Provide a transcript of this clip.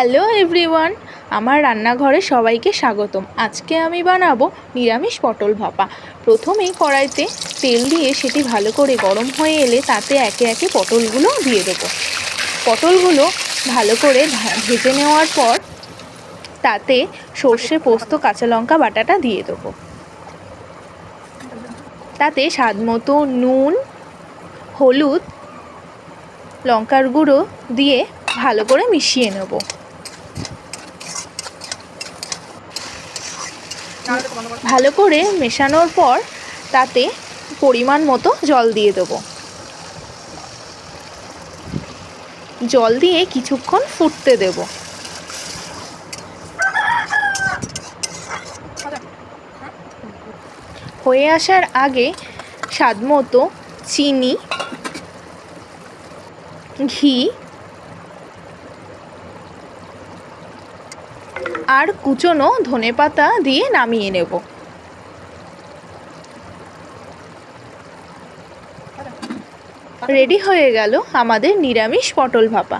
Hello everyone, আমার রান্নাঘরে সবাইকে স্বাগতম। আজকে আমি বানাবো নিরামিষ পটল ভাপা। প্রথমেই কড়াইতে তেল দিয়ে সেটি ভালো করে গরম হয়ে এলে তাতে একে একে পটলগুলো দিয়ে দেবো। পটলগুলো ভালো করে ভেজে নেওয়ার পর তাতে সর্ষে, পোস্ত, কাঁচা লঙ্কা বাটাটা দিয়ে দেবো। তাতে স্বাদ মতো নুন, হলুদ, লঙ্কার গুঁড়ো দিয়ে ভালো করে মিশিয়ে নেব। ভালো করে মেশানোর পর তাতে পরিমাণ মতো জল দিয়ে দেবো। জল দিয়ে কিছুক্ষণ ফুটতে দেব। হয়ে আসার আগে স্বাদমতো চিনি, ঘি আর কুচনো ধনেপাতা দিয়ে নামিয়ে নেব। রেডি হয়ে গেল আমাদের নিরামিষ পটল ভাপা।